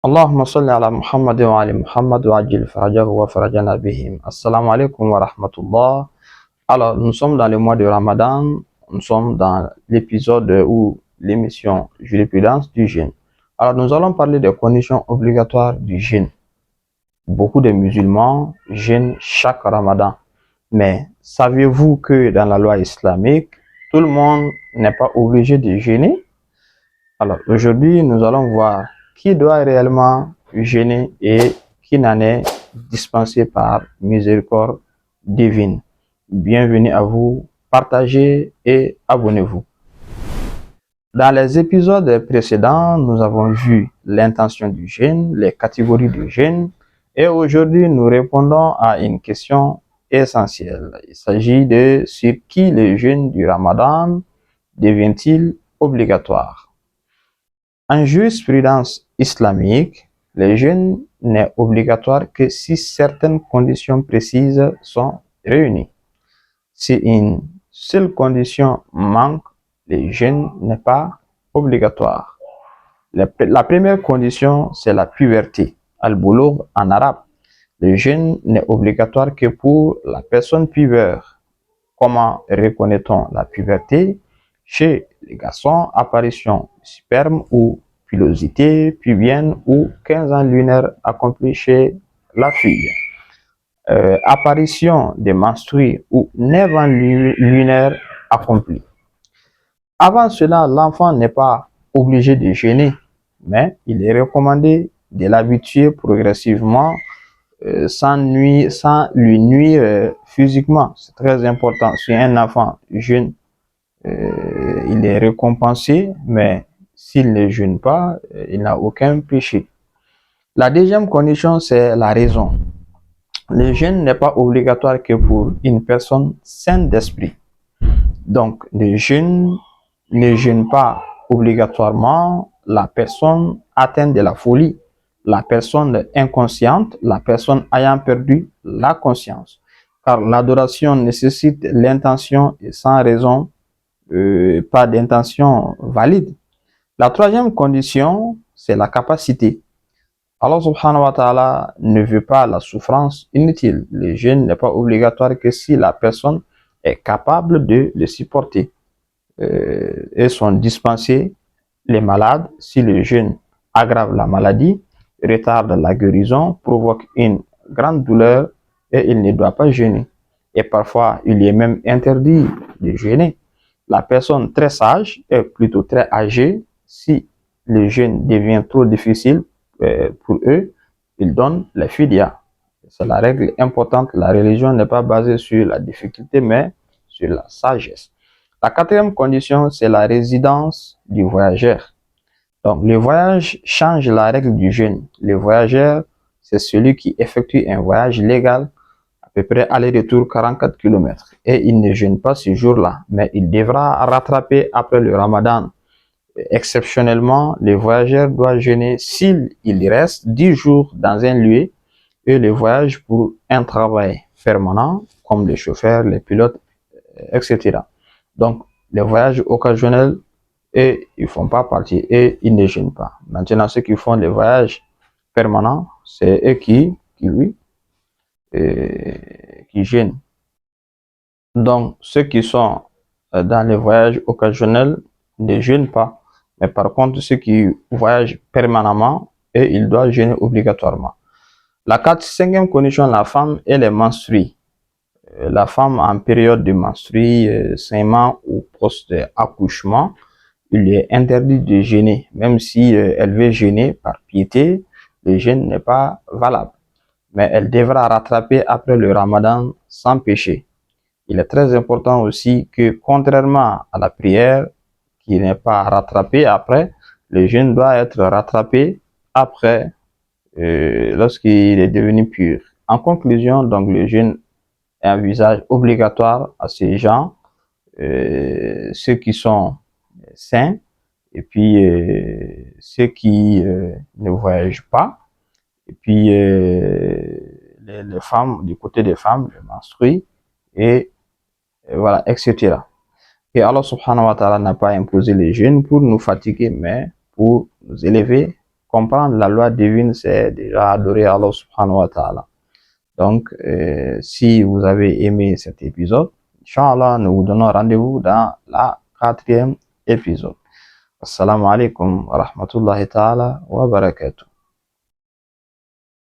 Allahumma salli ala Muhammad wa ali Muhammad wa ajil farajahu wa farajana bihim. Assalamu alaikum wa rahmatullah. Alors, nous sommes dans le mois de Ramadan. Nous sommes dans l'épisode ou l'émission Jurisprudence du jeûne. Alors, nous allons parler des conditions obligatoires du jeûne. Beaucoup de musulmans jeûnent chaque Ramadan. Mais saviez-vous que dans la loi islamique, tout le monde n'est pas obligé de jeûner? Alors, aujourd'hui, nous allons voir qui doit réellement jeûner et qui n'en est dispensé par miséricorde divine. Bienvenue à vous, partagez et abonnez-vous. Dans les épisodes précédents, nous avons vu l'intention du jeûne, les catégories du jeûne, et aujourd'hui, nous répondons à une question essentielle. Il s'agit de sur qui le jeûne du Ramadan devient-il obligatoire? En jurisprudence islamique, le jeûne n'est obligatoire que si certaines conditions précises sont réunies. Si une seule condition manque, le jeûne n'est pas obligatoire. La première condition, c'est la puberté, al-bulugh en arabe. Le jeûne n'est obligatoire que pour la personne puberre. Comment reconnaît-on la puberté? Chez les garçons, apparition du sperme ou pilosité pubienne ou 15 ans lunaires accomplis chez la fille. Apparition des menstrues ou 9 ans lunaires accomplis. Avant cela, l'enfant n'est pas obligé de jeûner, mais il est recommandé de l'habituer progressivement sans lui nuire physiquement. C'est très important. Si un enfant jeûne, il est récompensé, mais s'il ne jeûne pas, il n'a aucun péché. La deuxième condition, c'est la raison. Le jeûne n'est pas obligatoire que pour une personne saine d'esprit. Donc, le jeûne ne jeûne pas obligatoirement la personne atteinte de la folie, la personne inconsciente, la personne ayant perdu la conscience. Car l'adoration nécessite l'intention et sans raison, pas d'intention valide. La troisième condition, c'est la capacité. Allah subhanahu wa ta'ala ne veut pas la souffrance inutile. Le jeûne n'est pas obligatoire que si la personne est capable de le supporter. Et sont dispensés les malades si le jeûne aggrave la maladie, retarde la guérison, provoque une grande douleur et il ne doit pas jeûner. Et parfois, il est même interdit de jeûner. La personne très sage est plutôt très âgée. Si le jeûne devient trop difficile pour eux, ils donnent la fidya. C'est la règle importante. La religion n'est pas basée sur la difficulté, mais sur la sagesse. La quatrième condition, c'est la résidence du voyageur. Donc, le voyage change la règle du jeûne. Le voyageur, c'est celui qui effectue un voyage légal, à peu près aller-retour 44 km. Et il ne jeûne pas ce jour-là, mais il devra rattraper après le ramadan. Exceptionnellement, le voyageur doit jeûner s'il reste 10 jours dans un lieu et le voyage pour un travail permanent, comme les chauffeurs, les pilotes, etc. Donc, les voyages occasionnels, et ils ne font pas partie et ils ne jeûnent pas. Maintenant, ceux qui font les voyages permanents, c'est eux qui jeûnent. Donc, ceux qui sont dans les voyages occasionnels ne jeûnent pas. Mais par contre, ceux qui voyagent permanemment, et ils doivent jeûner obligatoirement. La cinquième condition, la femme, elle est menstruée. La femme en période de menstrues, saignement ou post-accouchement, il est interdit de jeûner. Même si elle veut jeûner par piété, le jeûne n'est pas valable. Mais elle devra rattraper après le ramadan sans péché. Il est très important aussi que, contrairement à la prière, qui n'est pas rattrapée après, le jeûne doit être rattrapé après, lorsqu'il est devenu pur. En conclusion, donc, le jeûne est un usage obligatoire à ces gens, ceux qui sont sains, et puis ceux qui ne voyagent pas, et puis les femmes, du côté des femmes, les menstrues, et voilà, etc. Et Allah subhanahu wa ta'ala n'a pas imposé les jeûnes pour nous fatiguer, mais pour nous élever comprendre la loi divine, c'est déjà adorer Allah subhanahu wa ta'ala. Donc, si vous avez aimé cet épisode, Inch'Allah, nous vous donnons rendez-vous dans la 4e épisode. Assalamu alaikum wa rahmatullahi ta'ala wa barakatuh.